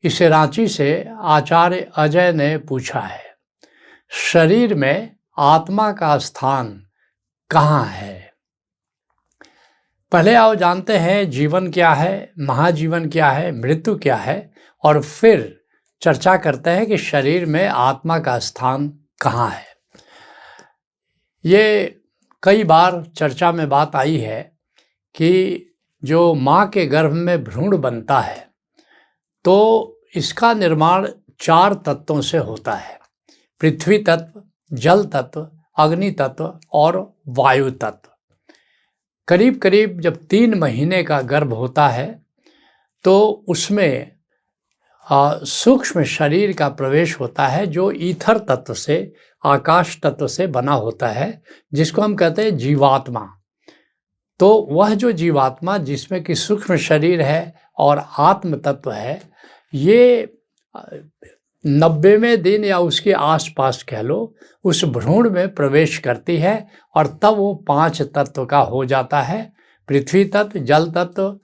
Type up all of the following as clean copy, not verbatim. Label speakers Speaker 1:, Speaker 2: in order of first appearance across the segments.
Speaker 1: इसे रांची से आचार्य अजय ने पूछा है, शरीर में आत्मा का स्थान कहाँ है? पहले आओ जानते हैं जीवन क्या है, महाजीवन क्या है, मृत्यु क्या है, और फिर चर्चा करते हैं कि शरीर में आत्मा का स्थान कहाँ है। ये कई बार चर्चा में बात आई है कि जो माँ के गर्भ में भ्रूण बनता है तो इसका निर्माण 4 तत्वों से होता है: पृथ्वी तत्व, जल तत्व, अग्नि तत्व और वायु तत्व। करीब करीब जब 3 महीने का गर्भ होता है तो उसमें सूक्ष्म शरीर का प्रवेश होता है जो ईथर तत्व से, आकाश तत्व से बना होता है, जिसको हम कहते हैं जीवात्मा। तो वह जो जीवात्मा जिसमें कि सूक्ष्म शरीर है और आत्म तत्व है, ये 90वें दिन या उसके आसपास कह लो उस भ्रूण में प्रवेश करती है और तब वो 5 तत्व का हो जाता है। पृथ्वी तत्व, जल तत्व,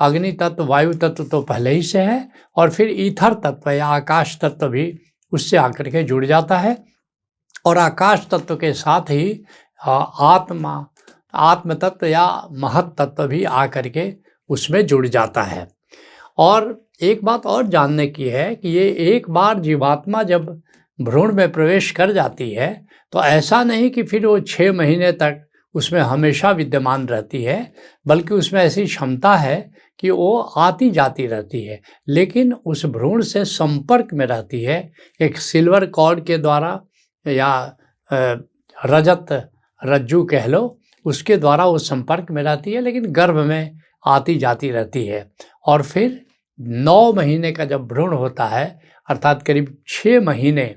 Speaker 1: अग्नि तत्व, वायु तत्व तो पहले ही से है, और फिर ईथर तत्व या आकाश तत्व भी उससे आकर के जुड़ जाता है, और आकाश तत्व के साथ ही आत्म तत्व या महत तत्व भी आकर के उसमें जुड़ जाता है। और एक बात और जानने की है कि ये एक बार जीवात्मा जब भ्रूण में प्रवेश कर जाती है तो ऐसा नहीं कि फिर वो 6 महीने तक उसमें हमेशा विद्यमान रहती है, बल्कि उसमें ऐसी क्षमता है कि वो आती जाती रहती है, लेकिन उस भ्रूण से संपर्क में रहती है एक सिल्वर कॉर्ड के द्वारा या रजत रज्जू कह लो, उसके द्वारा वो संपर्क में रहती है, लेकिन गर्भ में आती जाती रहती है। और फिर 9 महीने का जब भ्रूण होता है, अर्थात करीब 6 महीने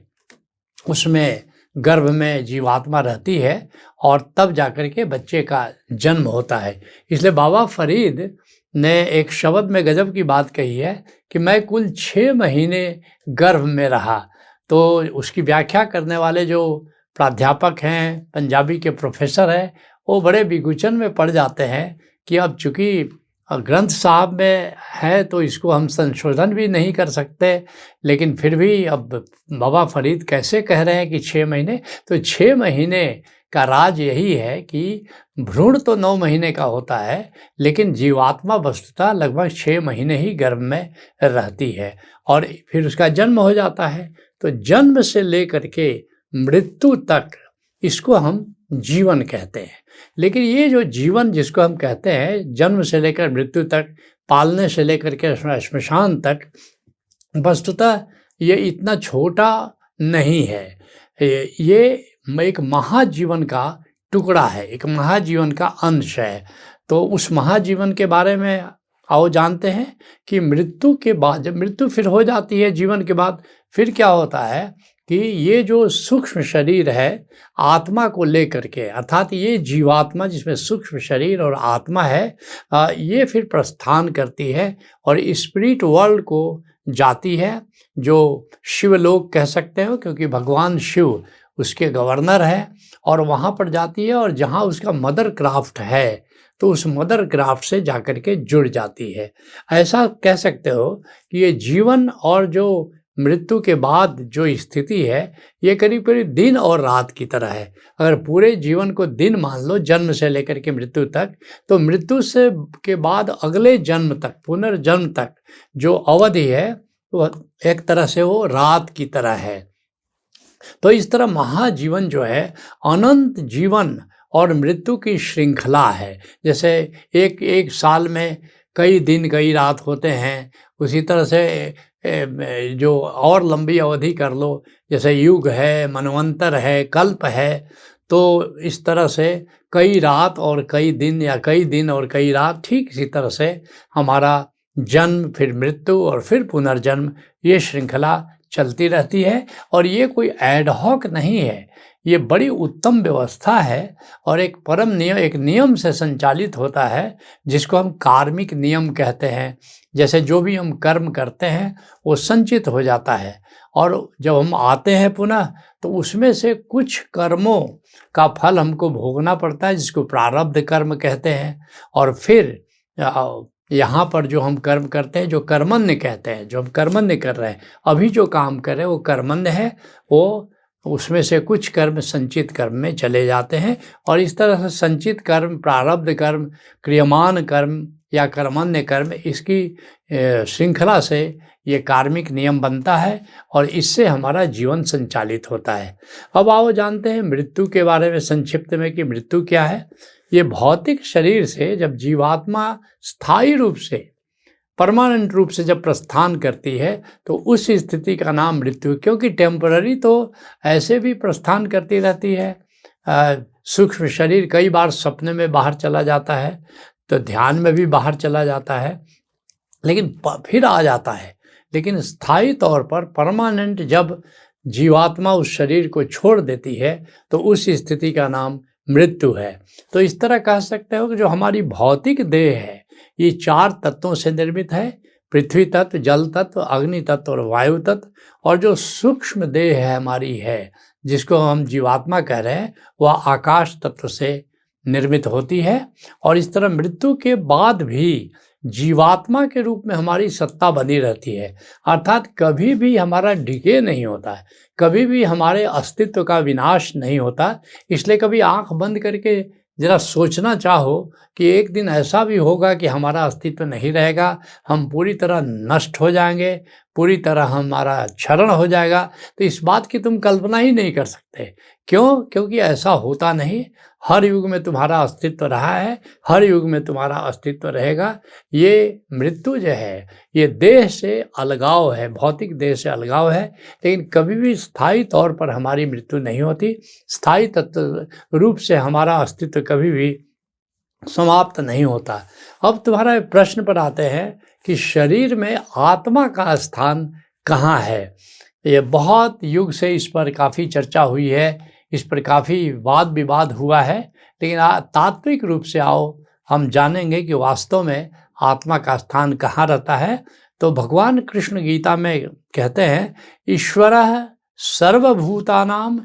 Speaker 1: उसमें गर्भ में जीवात्मा रहती है और तब जाकर के बच्चे का जन्म होता है। इसलिए बाबा फरीद ने एक शब्द में गजब की बात कही है कि मैं कुल 6 महीने गर्भ में रहा। तो उसकी व्याख्या करने वाले जो प्राध्यापक हैं, पंजाबी के प्रोफेसर हैं, वो बड़े बिगुचन में पड़ जाते हैं कि अब चूँकि ग्रंथ साहब में है तो इसको हम संशोधन भी नहीं कर सकते, लेकिन फिर भी अब बाबा फरीद कैसे कह रहे हैं कि 6 महीने, तो 6 महीने का राज यही है कि भ्रूण तो 9 महीने का होता है, लेकिन जीवात्मा वस्तुतः लगभग 6 महीने ही गर्भ में रहती है और फिर उसका जन्म हो जाता है। तो जन्म से लेकर के मृत्यु तक इसको हम जीवन कहते हैं। लेकिन ये जो जीवन जिसको हम कहते हैं, जन्म से लेकर मृत्यु तक, पालने से लेकर के श्मशान तक, वस्तुतः ये इतना छोटा नहीं है। ये एक महाजीवन का टुकड़ा है, एक महाजीवन का अंश है। तो उस महाजीवन के बारे में आओ जानते हैं कि मृत्यु के बाद, जब मृत्यु फिर हो जाती है जीवन के बाद, फिर क्या होता है कि ये जो सूक्ष्म शरीर है आत्मा को लेकर के, अर्थात ये जीवात्मा जिसमें सूक्ष्म शरीर और आत्मा है, ये फिर प्रस्थान करती है और स्पिरिट वर्ल्ड को जाती है, जो शिवलोक कह सकते हो, क्योंकि भगवान शिव उसके गवर्नर है, और वहाँ पर जाती है और जहाँ उसका मदर क्राफ्ट है तो उस मदर क्राफ्ट से जाकर के जुड़ जाती है। ऐसा कह सकते हो कि ये जीवन और जो मृत्यु के बाद जो स्थिति है ये करीब करीब दिन और रात की तरह है। अगर पूरे जीवन को दिन मान लो, जन्म से लेकर के मृत्यु तक, तो मृत्यु से के बाद अगले जन्म तक, पुनर्जन्म तक जो अवधि है वो एक तरह से वो रात की तरह है। तो इस तरह महाजीवन जो है अनंत जीवन और मृत्यु की श्रृंखला है। जैसे एक साल में कई दिन कई रात होते हैं, उसी तरह से जो और लंबी अवधि कर लो, जैसे युग है, मनवंतर है, कल्प है, तो इस तरह से कई रात और कई दिन या कई दिन और कई रात, ठीक इसी तरह से हमारा जन्म, फिर मृत्यु और फिर पुनर्जन्म, ये श्रृंखला चलती रहती है। और ये कोई एडहॉक नहीं है, ये बड़ी उत्तम व्यवस्था है और एक परम नियम, एक नियम से संचालित होता है, जिसको हम कार्मिक नियम कहते हैं। जैसे जो भी हम कर्म करते हैं वो संचित हो जाता है, और जब हम आते हैं पुनः तो उसमें से कुछ कर्मों का फल हमको भोगना पड़ता है, जिसको प्रारब्ध कर्म कहते हैं। और फिर यहाँ पर जो हम कर्म करते हैं, जो कर्मण्य कहते हैं, जो हम कर्मण्य कर रहे हैं, अभी जो काम कर रहे हैं वो कर्मण्य है, वो उसमें से कुछ कर्म संचित कर्म में चले जाते हैं। और इस तरह से संचित कर्म, प्रारब्ध कर्म, क्रियमान कर्म या कर्मण्य कर्म, इसकी श्रृंखला से ये कार्मिक नियम बनता है और इससे हमारा जीवन संचालित होता है। अब आओ जानते हैं मृत्यु के बारे में संक्षिप्त में कि मृत्यु क्या है। ये भौतिक शरीर से जब जीवात्मा स्थायी रूप से, परमानेंट रूप से जब प्रस्थान करती है तो उस स्थिति का नाम मृत्यु। क्योंकि टेम्पररी तो ऐसे भी प्रस्थान करती रहती है। सूक्ष्म शरीर कई बार सपने में बाहर चला जाता है, तो ध्यान में भी बाहर चला जाता है, लेकिन फिर आ जाता है। लेकिन स्थायी तौर पर परमानेंट जब जीवात्मा उस शरीर को छोड़ देती है तो उस स्थिति का नाम मृत्यु है। तो इस तरह कह सकते हो कि जो हमारी भौतिक देह है ये 4 तत्वों से निर्मित है, पृथ्वी तत्व, जल तत्व, अग्नि तत्व और वायु तत्व। और जो सूक्ष्म देह है हमारी है, जिसको हम जीवात्मा कह रहे हैं, वह आकाश तत्व से निर्मित होती है। और इस तरह मृत्यु के बाद भी जीवात्मा के रूप में हमारी सत्ता बनी रहती है, अर्थात कभी भी हमारा डिके नहीं होता है, कभी भी हमारे अस्तित्व का विनाश नहीं होता। इसलिए कभी आंख बंद करके जरा सोचना चाहो कि एक दिन ऐसा भी होगा कि हमारा अस्तित्व नहीं रहेगा, हम पूरी तरह नष्ट हो जाएंगे, पूरी तरह हमारा क्षरण हो जाएगा, तो इस बात की तुम कल्पना ही नहीं कर सकते। क्यों? क्योंकि ऐसा होता नहीं। हर युग में तुम्हारा अस्तित्व रहा है, हर युग में तुम्हारा अस्तित्व रहेगा। ये मृत्यु जो है ये देह से अलगाव है, भौतिक देह से अलगाव है, लेकिन कभी भी स्थायी तौर पर हमारी मृत्यु नहीं होती। स्थायी तत्व रूप से हमारा अस्तित्व कभी भी समाप्त नहीं होता। अब तुम्हारा प्रश्न पर आते हैं कि शरीर में आत्मा का स्थान कहाँ है। ये बहुत युग से इस पर काफ़ी चर्चा हुई है, इस पर काफ़ी वाद विवाद हुआ है, लेकिन तात्विक रूप से आओ हम जानेंगे कि वास्तव में आत्मा का स्थान कहाँ रहता है। तो भगवान कृष्ण गीता में कहते हैं, ईश्वरः सर्वभूतानां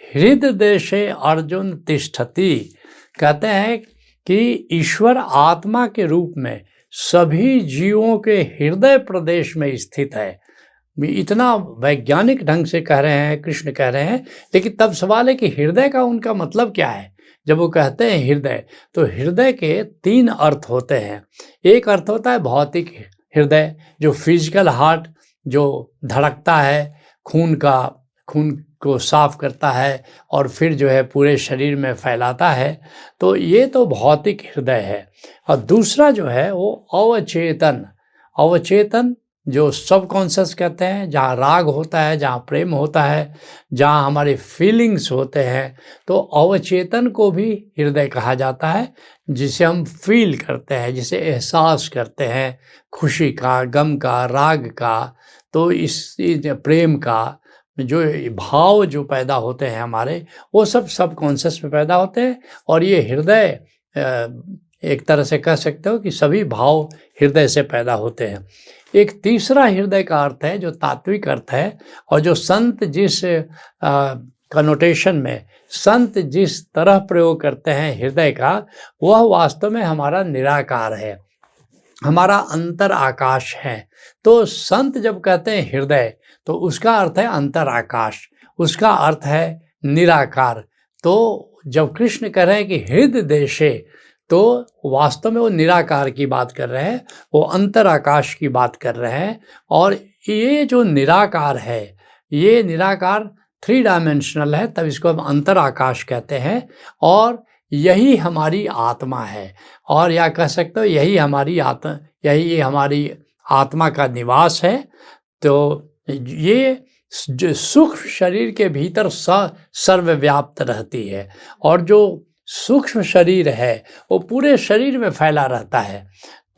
Speaker 1: हृदय देशे अर्जुन तिष्ठति। कहते हैं कि ईश्वर आत्मा के रूप में सभी जीवों के हृदय प्रदेश में स्थित है। इतना वैज्ञानिक ढंग से कह रहे हैं, कृष्ण कह रहे हैं। लेकिन तब सवाल है कि हृदय का उनका मतलब क्या है। जब वो कहते हैं हृदय, तो हृदय के 3 अर्थ होते हैं। एक अर्थ होता है भौतिक हृदय, जो फिजिकल हार्ट, जो धड़कता है, खून को साफ करता है और फिर जो है पूरे शरीर में फैलाता है, तो ये तो भौतिक हृदय है। और दूसरा जो है वो अवचेतन जो सबकॉन्शियस कहते हैं, जहाँ राग होता है, जहाँ प्रेम होता है, जहाँ हमारे फीलिंग्स होते हैं, तो अवचेतन को भी हृदय कहा जाता है, जिसे हम फील करते हैं, जिसे एहसास करते हैं, खुशी का, गम का, राग का, तो इस प्रेम का जो भाव जो पैदा होते हैं हमारे, वो सब सबकॉन्शियस में पैदा होते हैं। और ये हृदय एक तरह से कह सकते हो कि सभी भाव हृदय से पैदा होते हैं। एक तीसरा हृदय का अर्थ है जो तात्विक अर्थ है, और जो संत जिस कनोटेशन में, संत जिस तरह प्रयोग करते हैं हृदय का, वह वास्तव में हमारा निराकार है, हमारा अंतर आकाश है। तो संत जब कहते हैं हृदय, तो उसका अर्थ है अंतर आकाश, उसका अर्थ है निराकार। तो जब कृष्ण कह रहे हैं कि हृदय देशे, तो वास्तव में वो निराकार की बात कर रहे हैं, वो अंतर आकाश की बात कर रहे हैं। और ये जो निराकार है, ये निराकार 3 डायमेंशनल है, तब इसको हम अंतर आकाश कहते हैं। और यही हमारी आत्मा है, और या कह सकते हो यही हमारी हमारी आत्मा का निवास है। तो ये जो सूक्ष्म शरीर के भीतर सर्वव्याप्त रहती है, और जो सूक्ष्म शरीर है वो पूरे शरीर में फैला रहता है।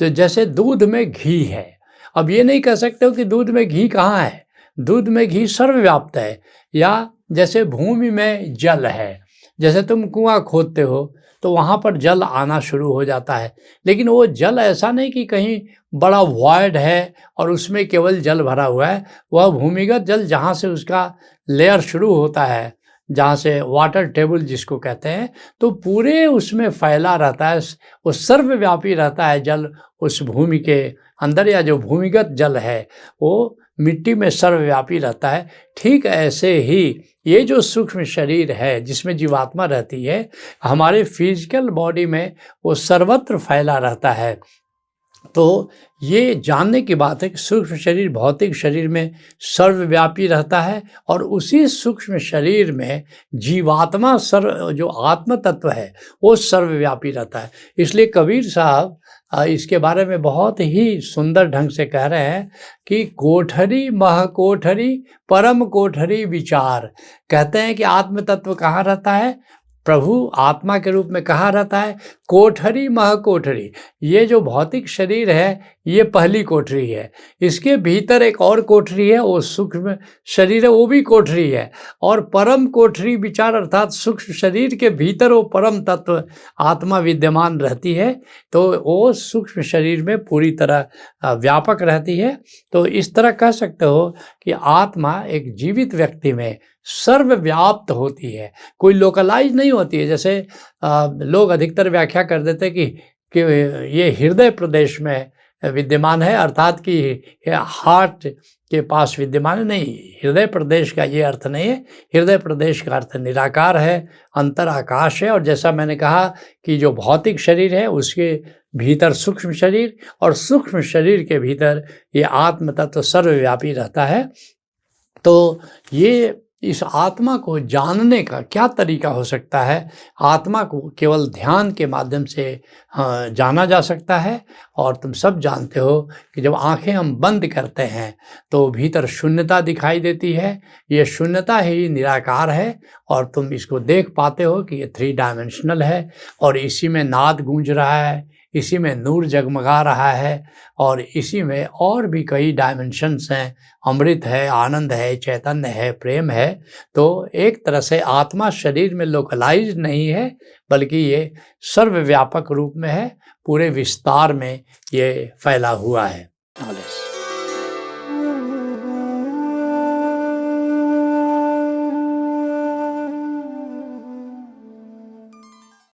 Speaker 1: तो जैसे दूध में घी है, अब ये नहीं कह सकते हो कि दूध में घी कहाँ है, दूध में घी सर्वव्याप्त है। या जैसे भूमि में जल है, जैसे तुम कुआं खोदते हो तो वहाँ पर जल आना शुरू हो जाता है, लेकिन वो जल ऐसा नहीं कि कहीं बड़ा वॉइड है और उसमें केवल जल भरा हुआ है। वह भूमिगत जल, जहाँ से उसका लेयर शुरू होता है, जहाँ से वाटर टेबल जिसको कहते हैं, तो पूरे उसमें फैला रहता है, वो सर्वव्यापी रहता है जल उस भूमि के अंदर, या जो भूमिगत जल है वो मिट्टी में सर्वव्यापी रहता है। ठीक ऐसे ही ये जो सूक्ष्म शरीर है जिसमें जीवात्मा रहती है, हमारे फिजिकल बॉडी में वो सर्वत्र फैला रहता है। तो ये जानने की बात है कि सूक्ष्म शरीर भौतिक शरीर में सर्वव्यापी रहता है, और उसी सूक्ष्म शरीर में जीवात्मा जो आत्म तत्व है वो सर्वव्यापी रहता है। इसलिए कबीर साहब इसके बारे में बहुत ही सुंदर ढंग से कह रहे हैं कि कोठरी मह कोठरी परम कोठरी विचार। कहते हैं कि आत्म तत्व कहाँ रहता है? प्रभु आत्मा के रूप में कहाँ रहता है? कोठरी मह कोठरी। ये जो भौतिक शरीर है ये पहली कोठरी है, इसके भीतर एक और कोठरी है, वो सूक्ष्म शरीर है, वो भी कोठरी है। और परम कोठरी विचार अर्थात सूक्ष्म शरीर के भीतर वो परम तत्व आत्मा विद्यमान रहती है, तो वो सूक्ष्म शरीर में पूरी तरह व्यापक रहती है। तो इस तरह कह सकते हो कि आत्मा एक जीवित व्यक्ति में सर्वव्याप्त होती है, कोई लोकलाइज नहीं होती है। जैसे लोग अधिकतर व्याख्या कर देते हैं कि ये हृदय प्रदेश में विद्यमान है, अर्थात कि हार्ट के पास विद्यमान है। नहीं, हृदय प्रदेश का ये अर्थ नहीं है। हृदय प्रदेश का अर्थ निराकार है, अंतर आकाश है। और जैसा मैंने कहा कि जो भौतिक शरीर है उसके भीतर सूक्ष्म शरीर, और सूक्ष्म शरीर के भीतर ये आत्म तत्व सर्वव्यापी रहता है। तो ये इस आत्मा को जानने का क्या तरीका हो सकता है? आत्मा को केवल ध्यान के माध्यम से जाना जा सकता है। और तुम सब जानते हो कि जब आंखें हम बंद करते हैं तो भीतर शून्यता दिखाई देती है। ये शून्यता ही निराकार है, और तुम इसको देख पाते हो कि ये 3 डायमेंशनल है, और इसी में नाद गूंज रहा है, इसी में नूर जगमगा रहा है, और इसी में और भी कई डायमेंशंस हैं। अमृत है, आनंद है, चैतन्य है, प्रेम है। तो एक तरह से आत्मा शरीर में लोकलाइज नहीं है, बल्कि ये सर्वव्यापक रूप में है, पूरे विस्तार में ये फैला हुआ है।